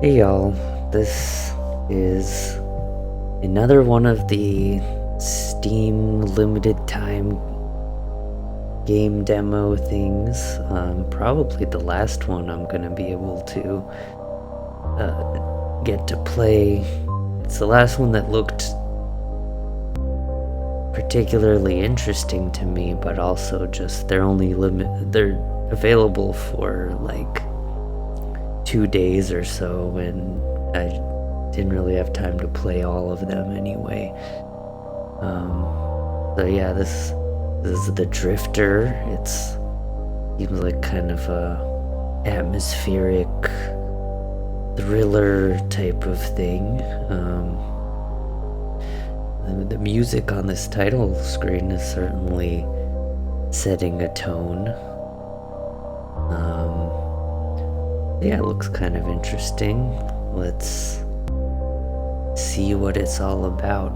Hey y'all, this is another one of the Steam limited time game demo things. Probably the last one I'm gonna be able to get to play. It's the last one that looked particularly interesting to me, but also just they're available for like 2 days or so, and I didn't really have time to play all of them anyway. So yeah, this is the Drifter. It's seems like kind of a atmospheric thriller type of thing. The music on this title screen is certainly setting a tone. Yeah, it looks kind of interesting. Let's see what it's all about.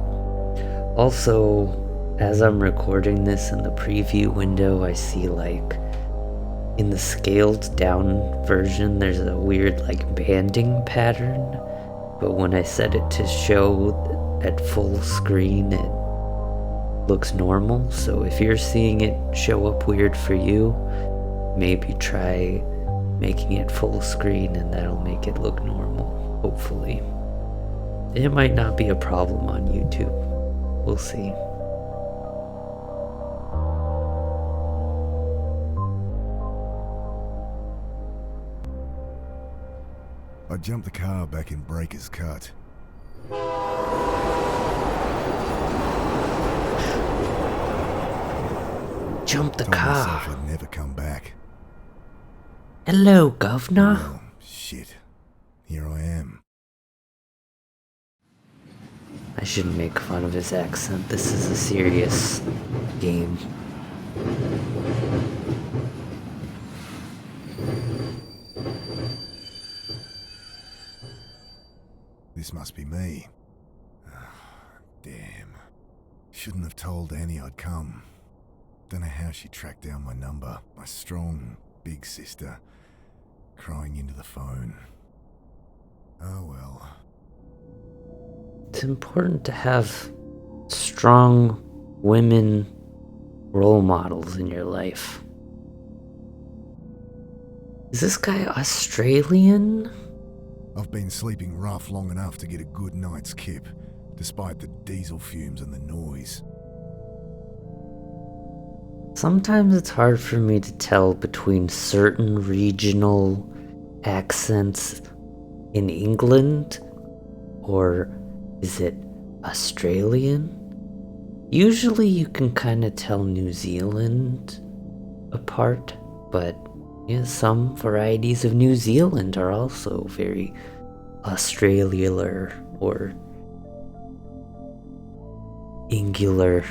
Also, as I'm recording this in the preview window, I see like in the scaled down version there's a weird like banding pattern, but when I set it to show at full screen it looks normal. So if you're seeing it show up weird for you, maybe try making it full screen and that'll make it look normal, hopefully. It might not be a problem on YouTube. We'll see. I jumped the car back in Breaker's Cut. Jump the Told myself car. I'd never come back. Hello, governor. Well, shit. Here I am. I shouldn't make fun of his accent. This is a serious game. This must be me. Damn. Shouldn't have told Annie I'd come. Don't know how she tracked down my number. My strong, big sister, crying into the phone. Oh well. It's important to have strong women role models in your life. Is this guy Australian? I've been sleeping rough long enough to get a good night's kip, despite the diesel fumes and the noise. Sometimes it's hard for me to tell between certain regional accents in England, or is it Australian? Usually you can kind of tell New Zealand apart, but yeah, some varieties of New Zealand are also very Australian or Angular.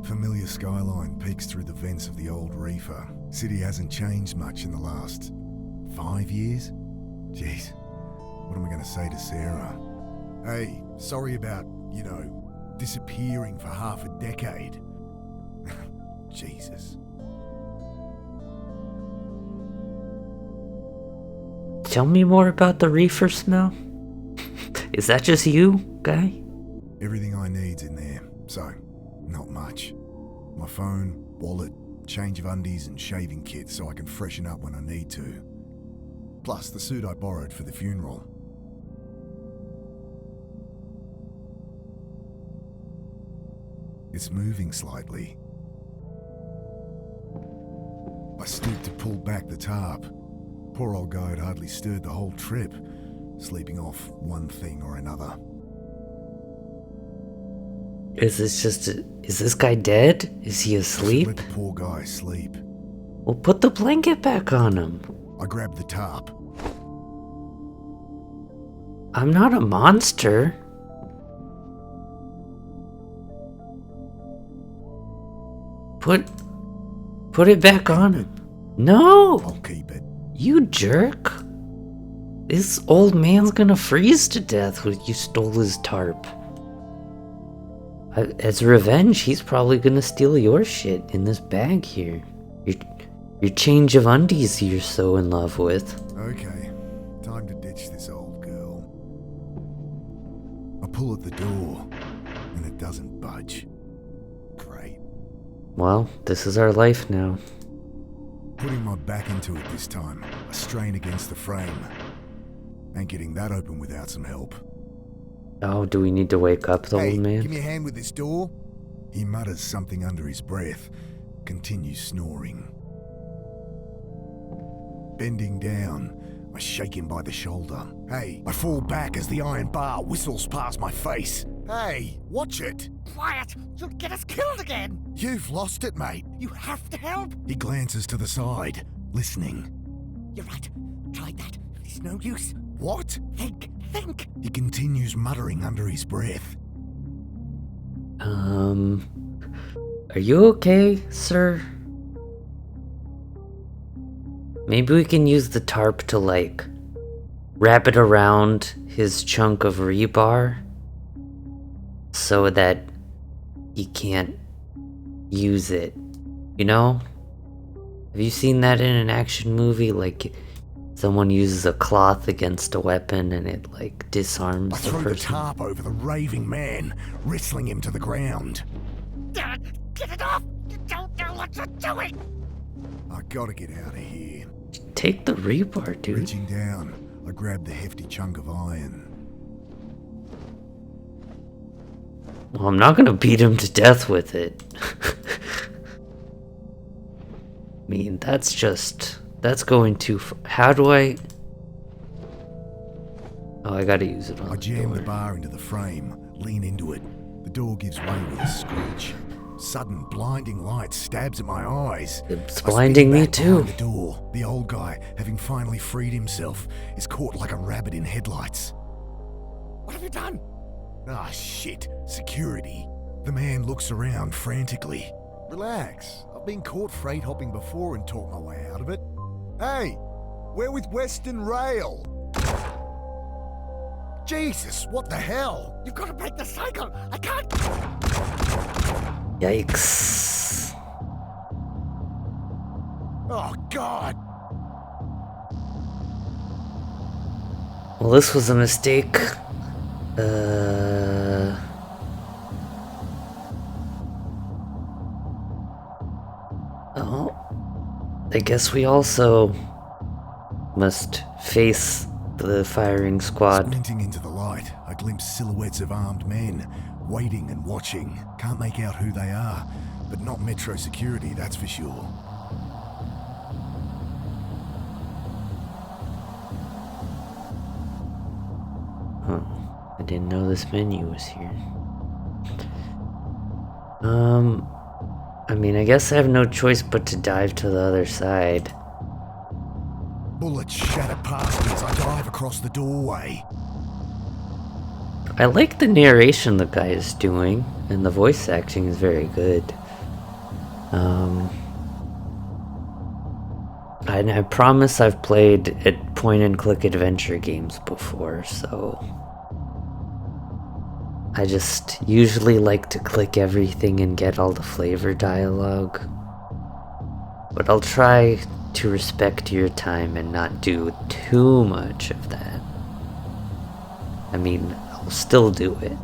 Familiar skyline peeks through the vents of the old reefer. City hasn't changed much in the last 5 years? Jeez, what am I going to say to Sarah? Hey, sorry about, disappearing for half a decade. Jesus. Tell me more about the reefer smell. Is that just you, guy? Everything I need's in there, so not much. My phone, wallet, change of undies and shaving kit so I can freshen up when I need to. Plus the suit I borrowed for the funeral. It's moving slightly. I stooped to pull back the tarp. Poor old guy had hardly stirred the whole trip, sleeping off one thing or another. Is this guy dead? Is he asleep? Let the poor guy sleep. Well, put the blanket back on him. I grabbed the tarp. I'm not a monster. Put it back on him. No! I'll keep it. You jerk. This old man's gonna freeze to death when you stole his tarp. As revenge, he's probably gonna steal your shit in this bag here. Your change of undies you're so in love with. Okay, time to ditch this old girl. pull at the door, and it doesn't budge. Great. Well, this is our life now. Putting my back into it this time, I strain against the frame. Ain't getting that open without some help. Oh, do we need to wake up the Hey, old man? give me a hand with this door. He mutters something under his breath, continues snoring. Bending down, I shake him by the shoulder. Hey, I fall back as the iron bar whistles past my face. Hey, watch it. Quiet! You'll get us killed again! You've lost it, mate. You have to help! He glances to the side, listening. You're right. Tried that. It's no use. What? Think! He continues muttering under his breath. Are you okay, sir? Maybe we can use the tarp to, like, wrap it around his chunk of rebar so that he can't use it, you know? Have you seen that in an action movie? Like, someone uses a cloth against a weapon and it, like, disarms I the throw the person. tarp over the raving man, wrestling him to the ground. Dad, get it off! You don't know what you're doing! I gotta get out of here. Take the rebar, dude. Reaching down, I grab the hefty chunk of iron. Well, I'm not gonna beat him to death with it. I mean, that's going too far. How do I... Oh, I gotta use it on I the jam the door. bar into the frame, lean into it. The door gives way with a screech. Sudden blinding light stabs at my eyes. It's I spin blinding me back too. behind the door. The old guy, having finally freed himself, is caught like a rabbit in headlights. What have you done? Ah, shit. Security. The man looks around frantically. Relax. I've been caught freight hopping before and talked my way out of it. Hey, we're with Western Rail. Jesus, what the hell? You've got to break the cycle! I can't! Yikes. Oh, God. Well, this was a mistake. Oh. I guess we also must face the firing squad. Squinting into the light, I glimpse silhouettes of armed men, waiting and watching. Can't make out who they are, but not Metro Security, that's for sure. Oh, I didn't know this menu was here. I mean, I guess I have no choice but to dive to the other side. Bullets shatter past me as I dive across the doorway. I like the narration the guy is doing, and the voice acting is very good. And I promise I've played at point-and-click adventure games before, so... I just usually like to click everything and get all the flavor dialogue. But I'll try to respect your time and not do too much of that. I mean, I'll still do it.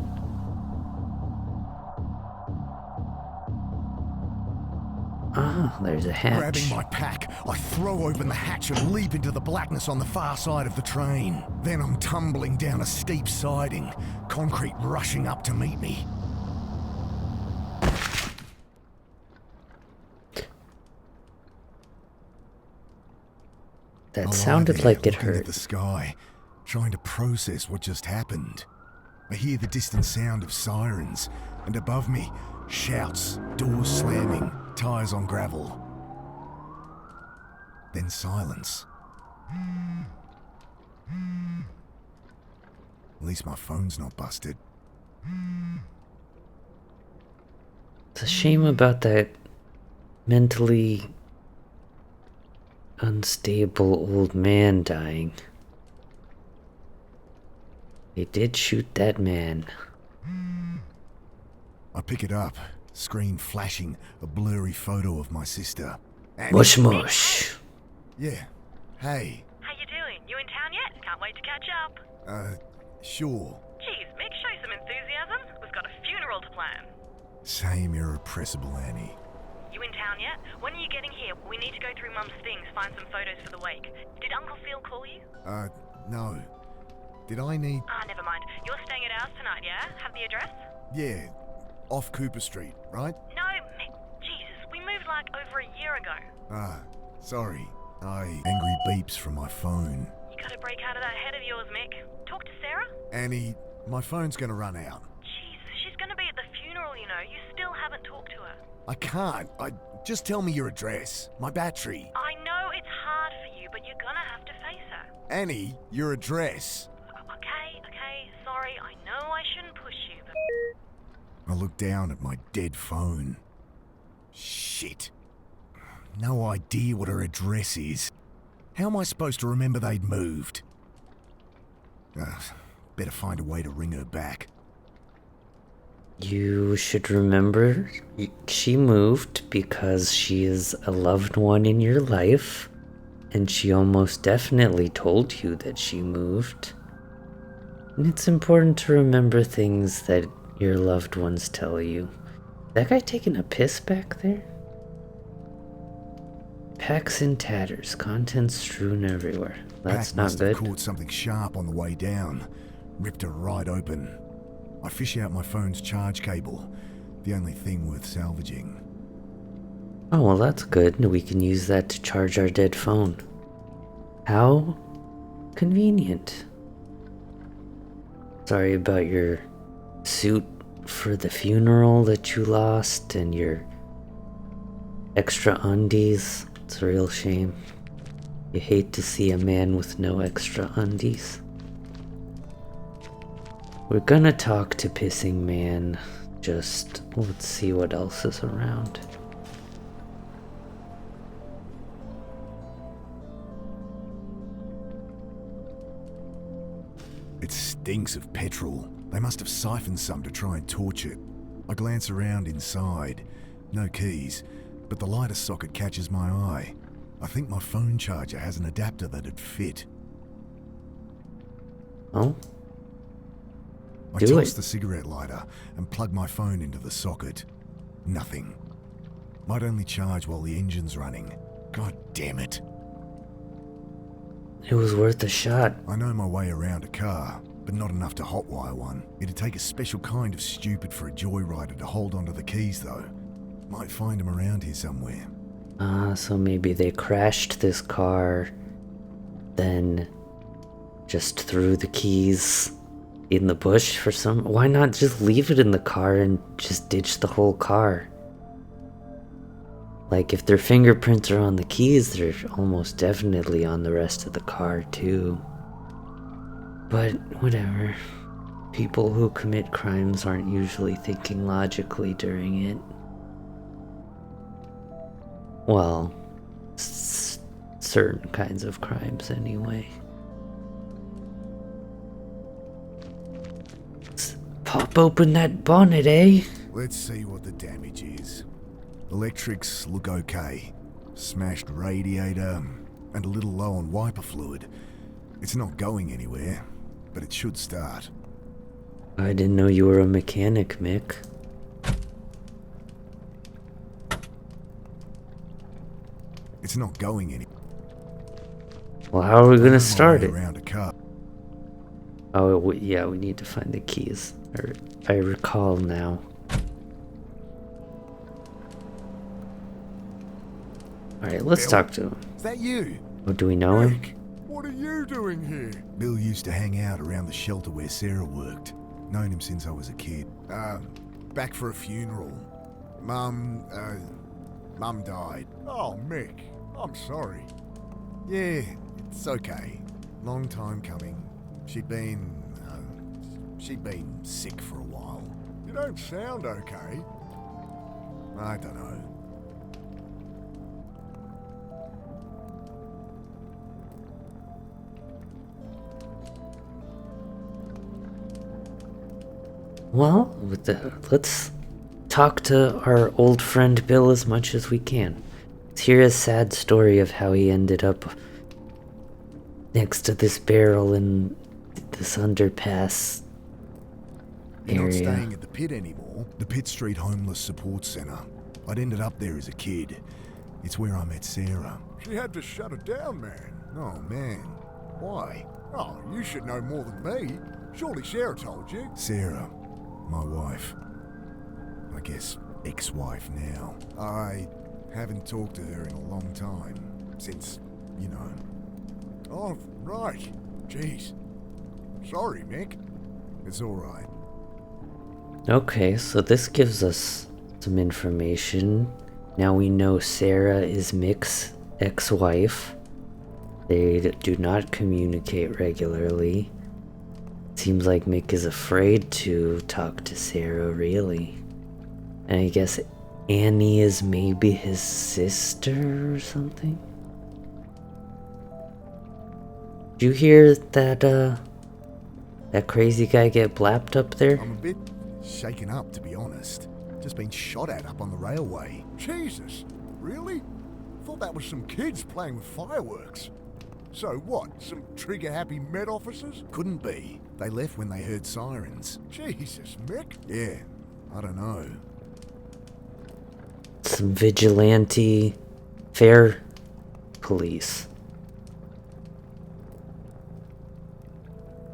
Ah, there's a hatch. Grabbing my pack, I throw open the hatch and leap into the blackness on the far side of the train. Then I'm tumbling down a steep siding, concrete rushing up to meet me. That I lie sounded there, like it looking at hurt. the sky, trying to process what just happened. I hear the distant sound of sirens, and above me, shouts, doors slamming, tires on gravel. Then silence. At least my phone's not busted. It's a shame about that mentally unstable old man dying. They did shoot that man. I pick it up, screen flashing a blurry photo of my sister. And Mush mush. yeah. Hey. How you doing? You in town yet? Can't wait to catch up. Sure. Geez, Mick, show some enthusiasm? We've got a funeral to plan. Same irrepressible Annie. You in town yet? When are you getting here? We need to go through Mum's things, find some photos for the wake. Did Uncle Phil call you? No. Did I need... Never mind. You're staying at ours tonight, yeah? Have the address? Yeah, off Cooper Street, right? No, Mick. Jesus, we moved like over a year ago. Sorry. Angry beeps from my phone. You gotta break out of that head of yours, Mick. Talk to Sarah? Annie, my phone's gonna run out. Jesus, she's gonna be at the funeral, you know. You still haven't talked to her. I can't. Just tell me your address. My battery. I know it's hard for you, but you're gonna have to face her. Annie, your address. Okay, sorry. I know I shouldn't push you, but... I looked down at my dead phone. Shit. No idea what her address is. How am I supposed to remember they'd moved? Better find a way to ring her back. You should remember she moved because she is a loved one in your life, and she almost definitely told you that she moved. And it's important to remember things that your loved ones tell you. That guy taking a piss back there? Packs in tatters, contents strewn everywhere. That's Pack not must good. have caught something sharp on the way down. Ripped her right open. I fish out my phone's charge cable. The only thing worth salvaging. Oh, well, that's good. We can use that to charge our dead phone. How convenient. Sorry about your suit for the funeral that you lost and your extra undies. It's a real shame. You hate to see a man with no extra undies. We're gonna talk to Pissing Man. Just let's see what else is around. It stinks of petrol. They must have siphoned some to try and torch it. I glance around inside. No keys, but the lighter socket catches my eye. I think my phone charger has an adapter that'd fit. Oh? I Do toss it. the cigarette lighter and plug my phone into the socket. Nothing. Might only charge while the engine's running. God damn it. It was worth a shot. I know my way around a car, but not enough to hotwire one. It'd take a special kind of stupid for a joyrider to hold onto the keys, though. Might find them around here somewhere. So maybe they crashed this car, then just threw the keys in the bush for some... Why not just leave it in the car and just ditch the whole car? Like, if their fingerprints are on the keys, they're almost definitely on the rest of the car, too. But, whatever. People who commit crimes aren't usually thinking logically during it. Well, certain kinds of crimes, anyway. Pop open that bonnet, eh? Let's see what the damage is. Electrics look okay. Smashed radiator, and a little low on wiper fluid. It's not going anywhere, but it should start. I didn't know you were a mechanic, Mick. It's not going anywhere. Well, how are we gonna start it? Around a car. Oh, yeah, we need to find the keys. Or I recall now. Alright, let's Bill? talk to him. Is that you? Oh, do we know him? Rick, what are you doing here? Bill used to hang out around the shelter where Sarah worked. Known him since I was a kid. Back for a funeral. Mum died. Oh, Mick, I'm sorry. Yeah, it's okay. Long time coming. She'd been sick for a while. You don't sound okay. I don't know. Well, let's talk to our old friend Bill as much as we can. Let's hear his sad story of how he ended up next to this barrel in this underpass You're not area. staying at the pit anymore. The Pitt Street Homeless Support Centre. I'd ended up there as a kid. It's where I met Sarah. She had to shut it down, man. Oh, man. Why? Oh, you should know more than me. Surely Sarah told you. Sarah, my wife. I guess ex-wife now. I haven't talked to her in a long time. Since, you know. Oh, right. Jeez. Sorry, Mick. It's alright. Okay, so this gives us some information. Now we know Sarah is Mick's ex-wife. They do not communicate regularly. Seems like Mick is afraid to talk to Sarah, really. And I guess Annie is maybe his sister or something? Did you hear that, that crazy guy get blapped up there? I'm a bit shaken up, to be honest. Just been shot at up on the railway. Jesus. Really? Thought that was some kids playing with fireworks. So what? Some trigger-happy Met officers? Couldn't be. They left when they heard sirens. Jesus, Mick. Yeah, I don't know. Some vigilante fair police.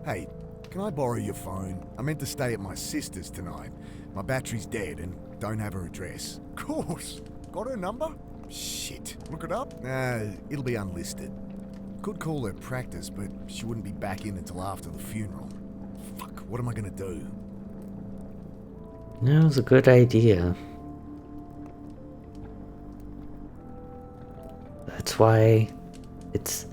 Hey, can I borrow your phone? I meant to stay at my sister's tonight. My battery's dead and don't have her address. Course. Got her number? Shit. Look it up. Nah, it'll be unlisted. Could call her practice, but she wouldn't be back in until after the funeral. Fuck, what am I gonna do? That was a good idea. That's why it's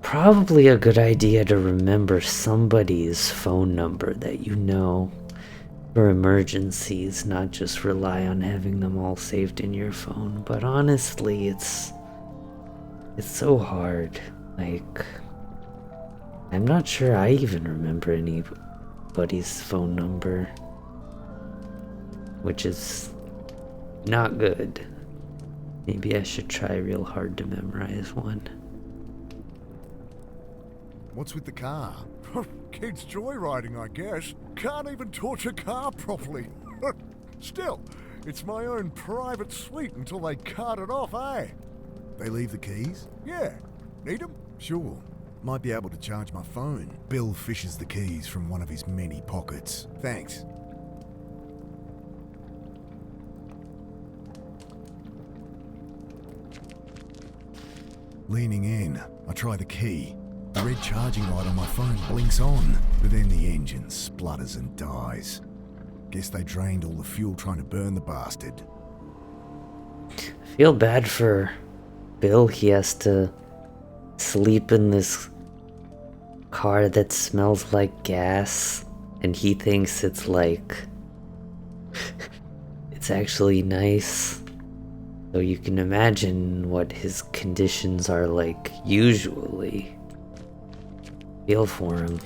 probably a good idea to remember somebody's phone number that you know for emergencies, not just rely on having them all saved in your phone. But honestly, it's so hard. Like, I'm not sure I even remember anybody's phone number, which is not good. Maybe I should try real hard to memorize one. What's with the car? Kids joyriding, I guess. Can't even torch a car properly. Still, it's my own private suite until they cart it off, eh? They leave the keys? Yeah. Need 'em? Sure. Might be able to charge my phone. Bill fishes the keys from one of his many pockets. Thanks. Leaning in, I try the key. The red charging light on my phone blinks on, but then the engine splutters and dies. Guess they drained all the fuel trying to burn the bastard. I feel bad for Bill. He has to sleep in this car that smells like gas, and he thinks it's like it's actually nice. So you can imagine what his conditions are like usually. Feel for him.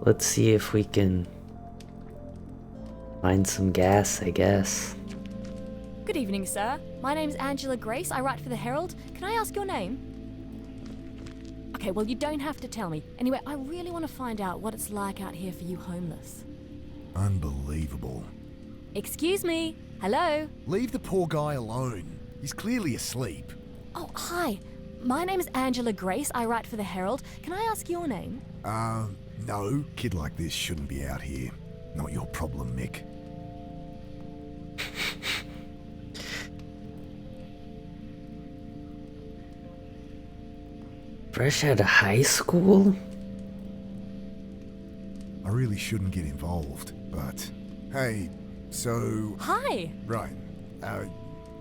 Let's see if we can find some gas, I guess. Good evening, sir. My name's Angela Grace. I write for the Herald. Can I ask your name? Okay, well, you don't have to tell me. Anyway, I really want to find out what it's like out here for you homeless. Unbelievable. Excuse me. Hello? Leave the poor guy alone. He's clearly asleep. Oh, hi. My name is Angela Grace. I write for the Herald. Can I ask your name? No. Kid like this shouldn't be out here. Not your problem, Mick. Fresh out of high school? I really shouldn't get involved, but... Hey, so... Hi. Right.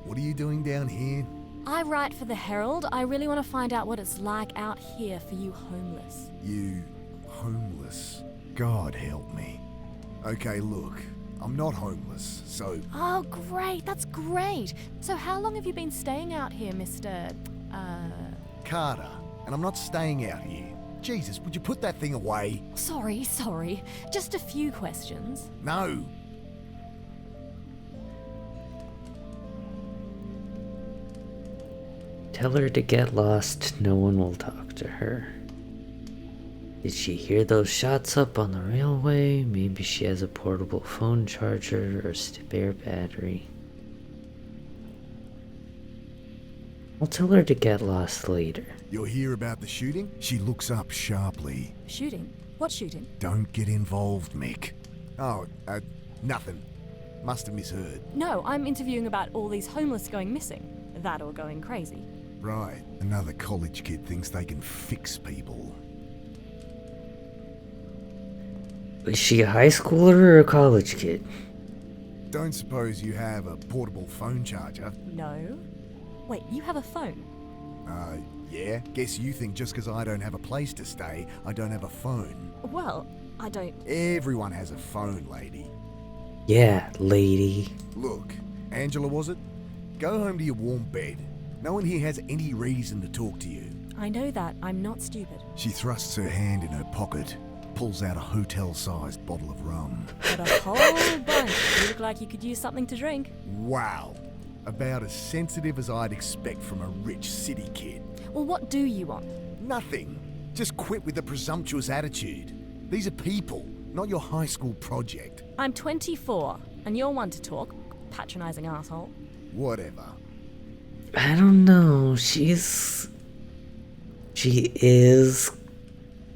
What are you doing down here? I write for the Herald. I really want to find out what it's like out here for you homeless. You... homeless? God help me. Okay, look. I'm not homeless, so... Oh, great. That's great. So how long have you been staying out here, Mr... Carter. And I'm not staying out here. Jesus, would you put that thing away? Sorry. Just a few questions. No. Tell her to get lost. No one will talk to her. Did she hear those shots up on the railway? Maybe she has a portable phone charger or spare battery. I'll tell her to get lost later. You'll hear about the shooting? She looks up sharply. Shooting? What shooting? Don't get involved, Mick. Oh, nothing. Must have misheard. No, I'm interviewing about all these homeless going missing. That or going crazy. Right. Another college kid thinks they can fix people. Is she a high schooler or a college kid? Don't suppose you have a portable phone charger? No. Wait, you have a phone? Yeah? Guess you think just 'cause I don't have a place to stay, I don't have a phone. Well, I don't... Everyone has a phone, lady. Yeah, lady. Look, Angela, was it? Go home to your warm bed. No one here has any reason to talk to you. I know that. I'm not stupid. She thrusts her hand in her pocket, pulls out a hotel-sized bottle of rum. Got a whole bunch. You look like you could use something to drink. Wow. About as sensitive as I'd expect from a rich city kid. Well, what do you want? Nothing. Just quit with the presumptuous attitude. These are people, not your high school project. I'm 24, and you're one to talk. Patronizing asshole. Whatever. I don't know. She is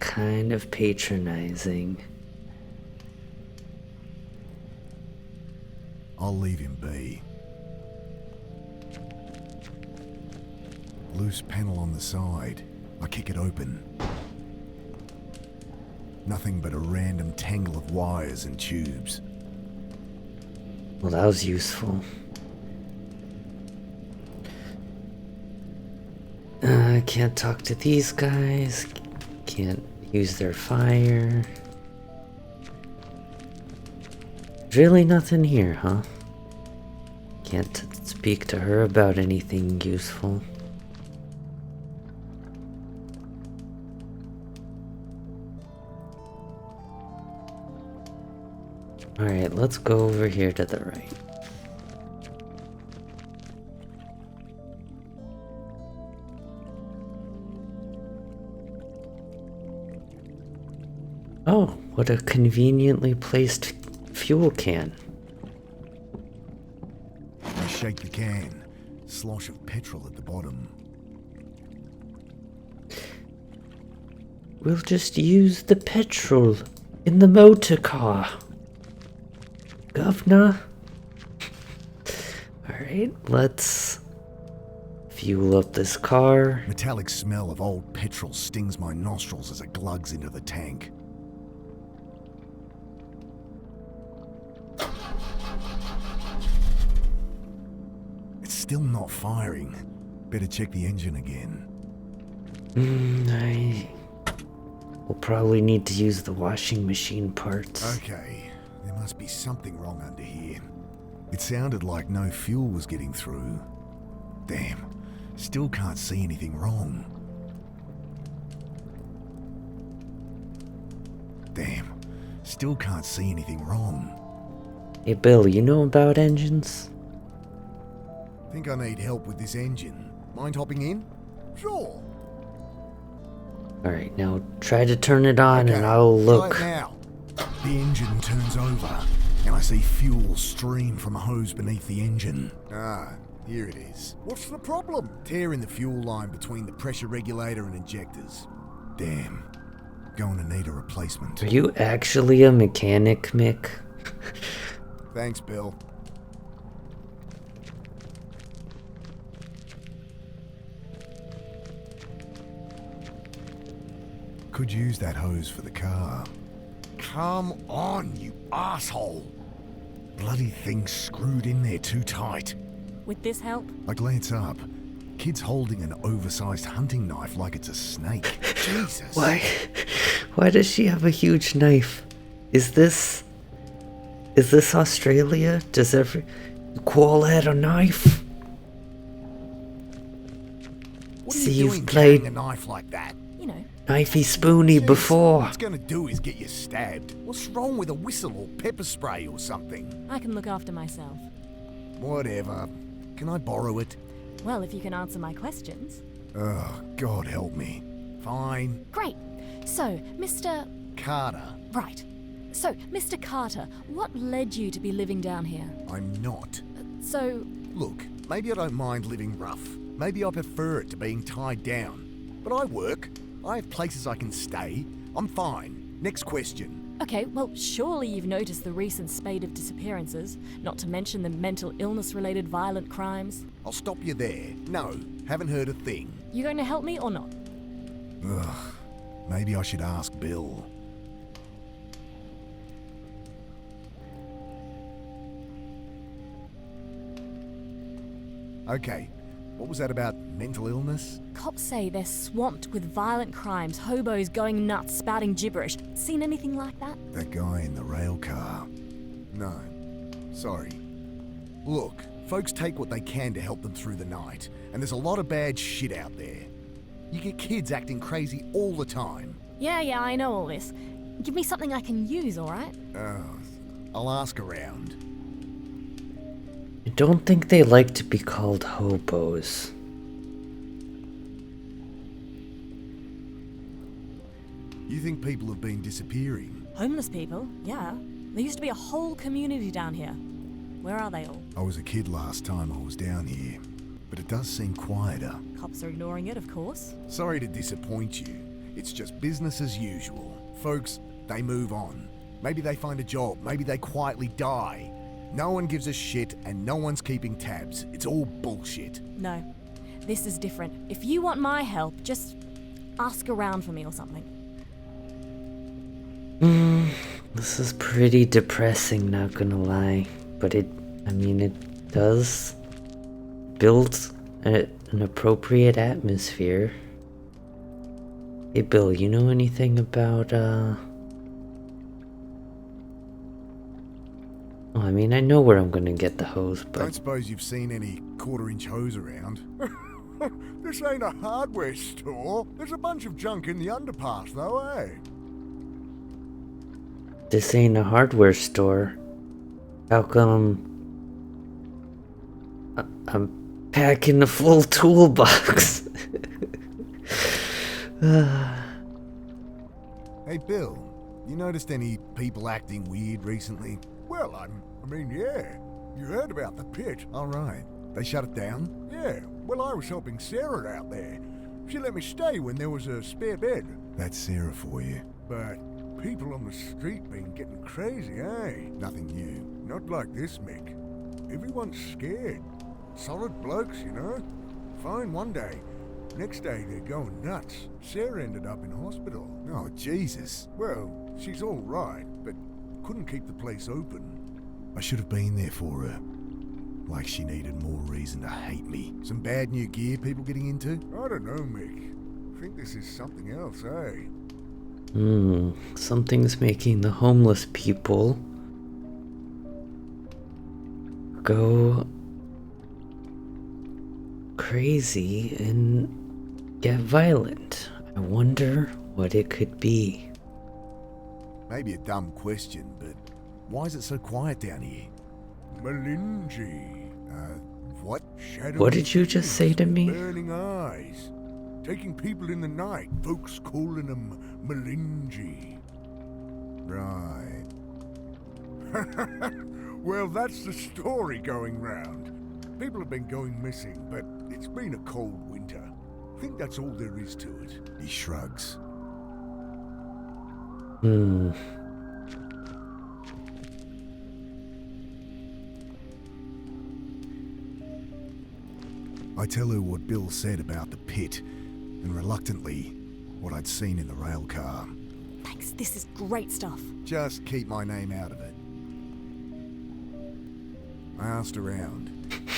kind of patronizing. I'll leave him be. Loose panel on the side. I kick it open. Nothing but a random tangle of wires and tubes. Well, that was useful. I can't talk to these guys. Can't use their fire. Really nothing here, huh? Can't speak to her about anything useful. Alright, let's go over here to the right. Oh, what a conveniently placed fuel can. I shake the can. Slosh of petrol at the bottom. We'll just use the petrol in the motor car. Governor? Alright, let's fuel up this car. Metallic smell of old petrol stings my nostrils as it glugs into the tank. It's still not firing. Better check the engine again. We'll probably need to use the washing machine parts. Okay, there must be something wrong under here. It sounded like no fuel was getting through. Damn, still can't see anything wrong. Damn, still can't see anything wrong. Hey Bill, you know about engines? Think I need help with this engine. Mind hopping in? Sure. Alright, now try to turn it on and I'll try look. it now. The engine turns over, and I see fuel stream from a hose beneath the engine. Ah, here it is. What's the problem? Tear in the fuel line between the pressure regulator and injectors. Damn. Going to need a replacement. Are you actually a mechanic, Mick? Thanks, Bill. Could use that hose for the car. Come on, you asshole! Bloody thing's screwed in there too tight. With this help? I glance up. Kid's holding an oversized hunting knife like it's a snake. Jesus. Why does she have a huge knife? Is this Australia? Does every koala had a knife? What are See, you you've doing played- carrying a knife like that? You know. Knifey spoony Jeez, before. What it's gonna do is get you stabbed. What's wrong with a whistle or pepper spray or something? I can look after myself. Whatever. Can I borrow it? Well, if you can answer my questions. Oh, God help me. Fine. Great. So, Mr. Carter, Right. So, Mr. Carter, what led you to be living down here? I'm not. So, Look, maybe I don't mind living rough. Maybe I prefer it to being tied down. But I work. I have places I can stay. I'm fine. Next question. okay, well, surely you've noticed the recent spate of disappearances, not to mention the mental illness-related violent crimes. I'll stop you there. No, haven't heard a thing. You going to help me or not? Ugh. Maybe I should ask Bill. Okay, what was that about mental illness? Cops say they're swamped with violent crimes, hobos going nuts, spouting gibberish. Seen anything like that? That guy in the rail car. No. Sorry. Look, folks take what they can to help them through the night, and there's a lot of bad shit out there. You get kids acting crazy all the time. Yeah, I know all this. Give me something I can use, alright? I'll ask around. I don't think they like to be called hobos. You think people have been disappearing? Homeless people? Yeah. There used to be a whole community down here. Where are they all? I was a kid last time I was down here, but it does seem quieter. Cops are ignoring it, of course. Sorry to disappoint you. It's just business as usual. Folks, they move on. Maybe they find a job, maybe they quietly die. No one gives a shit and no one's keeping tabs. It's all bullshit. No. This is different. If you want my help, just ask around for me or something. This is pretty depressing, not gonna lie. But it does build an appropriate atmosphere. Hey Bill, you know anything about, I know where I'm gonna get the hose, Don't but suppose you've seen any quarter-inch hose around? This ain't a hardware store. There's a bunch of junk in the underpass, though, eh? this ain't a hardware store. How come I'm packing a full toolbox? Hey Bill, you noticed any people acting weird recently? Well, yeah. You heard about the pit. Alright, they shut it down? Yeah, well, I was helping Sarah out there. She let me stay when there was a spare bed. That's Sarah for you. But people on the street been getting crazy, eh? Nothing new. Not like this, Mick. Everyone's scared. Solid blokes, you know? Fine one day. Next day, they're going nuts. Sarah ended up in hospital. Oh, Jesus. Well, she's all right, but couldn't keep the place open. I should have been there for her. Like she needed more reason to hate me. Some bad new gear people getting into? I don't know, Mick. I think this is something else, eh? Something's making the homeless people go crazy and get violent. I wonder what it could be. Maybe a dumb question, but why is it so quiet down here? Malinji. What? Shadowy What did you just say to with me? Burning eyes. Taking people in the night. Folks calling them Malinji. Right. Well, that's the story going round. People have been going missing, but it's been a cold winter. I think that's all there is to it. He shrugs. I tell her what Bill said about the pit, and reluctantly, what I'd seen in the rail car. Thanks, this is great stuff. Just keep my name out of it. I asked around,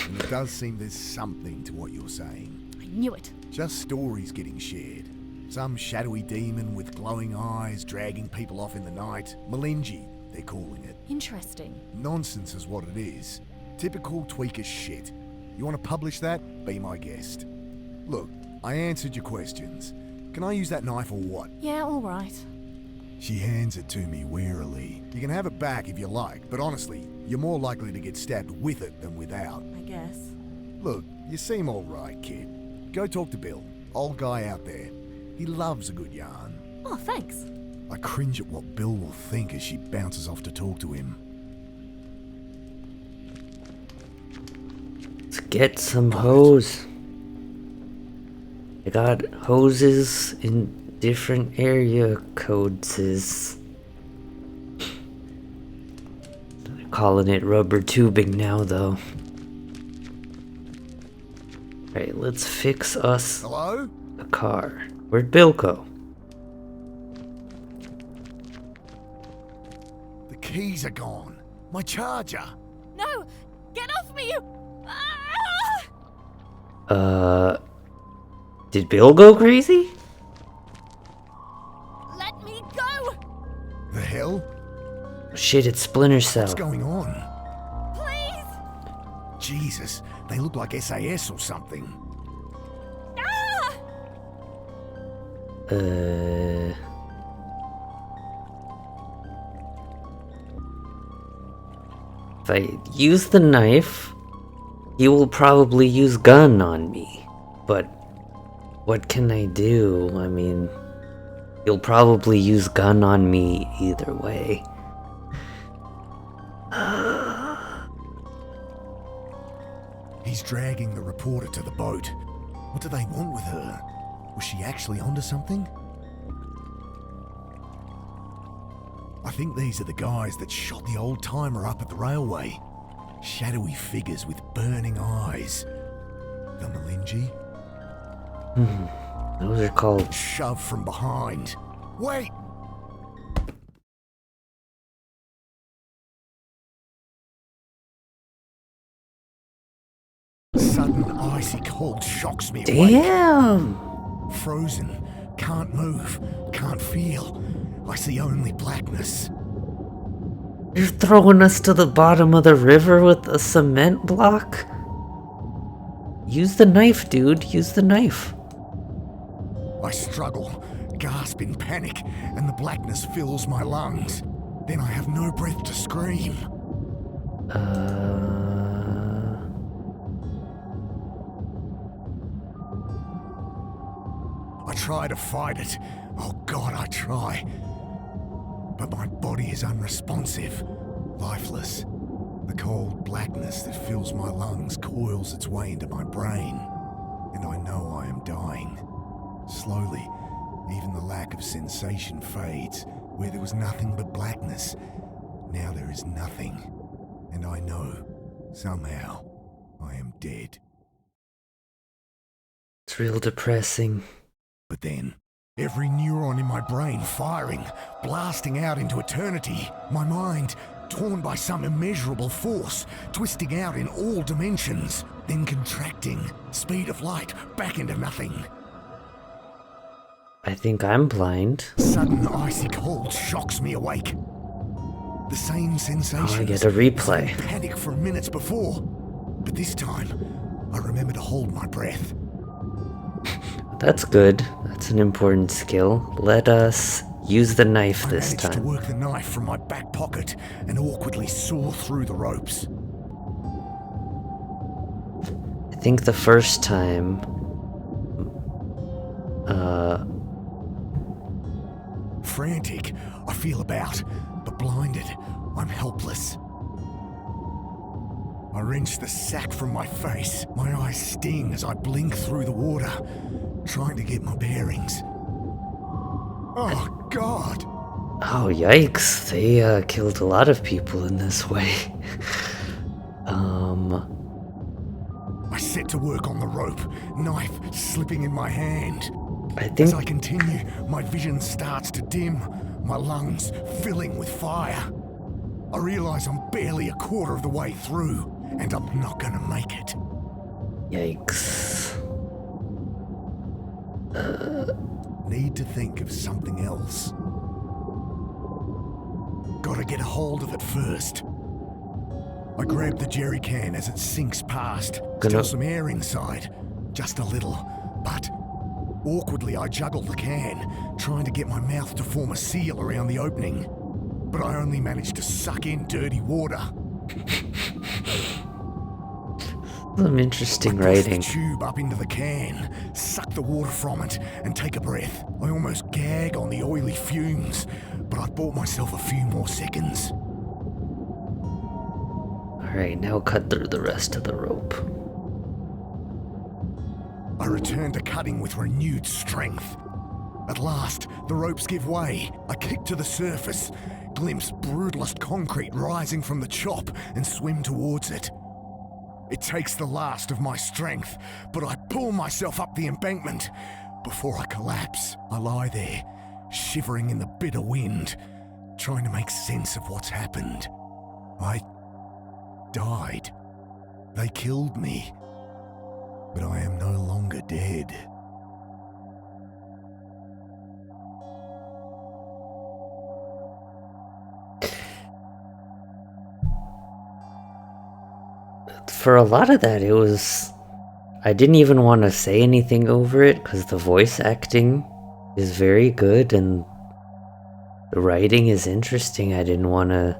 and it does seem there's something to what you're saying. I knew it. Just stories getting shared. Some shadowy demon with glowing eyes dragging people off in the night. Malinji, they're calling it. Interesting. Nonsense is what it is. Typical tweaker shit. You want to publish that? Be my guest. Look, I answered your questions. Can I use that knife or what? Yeah, alright. She hands it to me warily. You can have it back if you like, but honestly, you're more likely to get stabbed with it than without. I guess. Look, you seem alright, kid. Go talk to Bill. Old guy out there. He loves a good yarn. Oh, thanks. I cringe at what Bill will think as she bounces off to talk to him. Let's get some hose. I got hoses in different area codes. They're calling it rubber tubing now, though. Alright, let's fix us Hello? a car. Where'd Bill go? The keys are gone. My charger. No! Get off me! Ah! Did Bill go crazy? Let me go! The hell? Shit, it's Splinter Cell. What's going on? Please! Jesus, they look like SAS or something. Ah! If I use the knife, he will probably use gun on me. But what can I do? I mean, he'll probably use gun on me either way. He's dragging the reporter to the boat. What do they want with her? Was she actually onto something? I think these are the guys that shot the old timer up at the railway. Shadowy figures with burning eyes. The Malinji? Those are called... Shove from behind. Wait! Sudden icy cold shocks me awake. Damn! Frozen. Can't move. Can't feel. I see only blackness. You're throwing us to the bottom of the river with a cement block? Use the knife, dude. Use the knife. I struggle, gasp in panic, and the blackness fills my lungs. Then I have no breath to scream. I try to fight it. Oh God, I try. But my body is unresponsive, lifeless. The cold blackness that fills my lungs coils its way into my brain, and I know I am dying. Slowly, even the lack of sensation fades. Where there was nothing but blackness, now there is nothing. And I know, somehow, I am dead. It's real depressing. But then, every neuron in my brain firing, blasting out into eternity. My mind, torn by some immeasurable force, twisting out in all dimensions, then contracting, speed of light, back into nothing. I think I'm blind. Sudden icy cold shocks me awake. The same sensation. Oh, I get a replay. Panic from minutes before. But this time, I remember to hold my breath. That's good. That's an important skill. Let us use the knife this I managed to time. work the knife from my back pocket and awkwardly saw through the ropes. I think the first time... Frantic, I feel about, but blinded, I'm helpless. I wrench the sack from my face. My eyes sting as I blink through the water, trying to get my bearings. Oh, God! Oh, yikes. They killed a lot of people in this way. I set to work on the rope, knife slipping in my hand. I As think... I continue, my vision starts to dim, my lungs filling with fire. I realize I'm barely a quarter of the way through, and I'm not gonna make it. Yikes. Need to think of something else. Gotta get a hold of it first. I grab the jerry can as it sinks past. Still some air inside. Just a little, but awkwardly I juggle the can, trying to get my mouth to form a seal around the opening. But I only manage to suck in dirty water. Some interesting I push writing. the tube up into the can, suck the water from it, and take a breath. I almost gag on the oily fumes, but I bought myself a few more seconds. Alright, now cut through the rest of the rope. I return to cutting with renewed strength. At last, the ropes give way. I kick to the surface, glimpse brutalist concrete rising from the chop, and swim towards it. It takes the last of my strength, but I pull myself up the embankment. Before I collapse, I lie there, shivering in the bitter wind, trying to make sense of what's happened. I died. They killed me. But I am no longer dead. For a lot of that, I didn't even want to say anything over it because the voice acting is very good and the writing is interesting. I didn't want to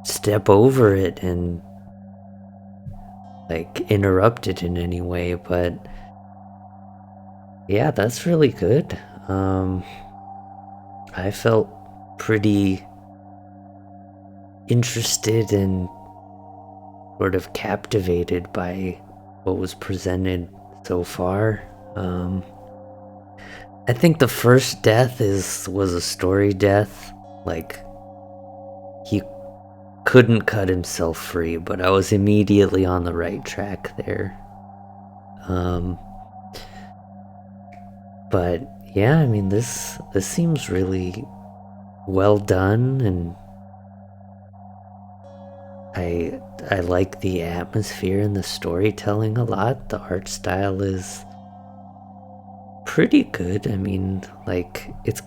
step over it and like interrupt it in any way, but yeah, that's really good. I felt pretty interested and sort of captivated by what was presented so far. I think the first death was a story death. Like, he couldn't cut himself free, but I was immediately on the right track there. But yeah, I mean, this seems really well done, and I like the atmosphere and the storytelling a lot. The art style is pretty good. I mean, like, it's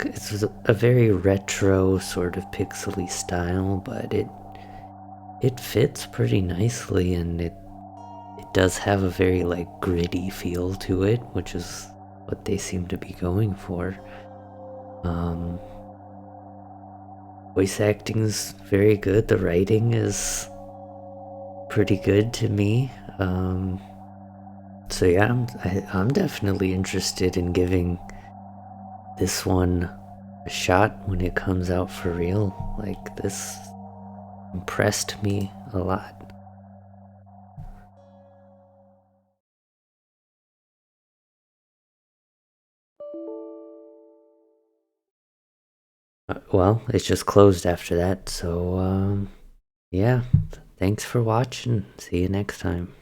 a very retro sort of pixely style, but it fits pretty nicely, and it does have a very like gritty feel to it, which is what they seem to be going for. Voice acting's very good. The writing is pretty good to me. So yeah, I'm definitely interested in giving this one a shot when it comes out for real. Like, this impressed me a lot. Well, it's just closed after that, so yeah, thanks for watching. See you next time.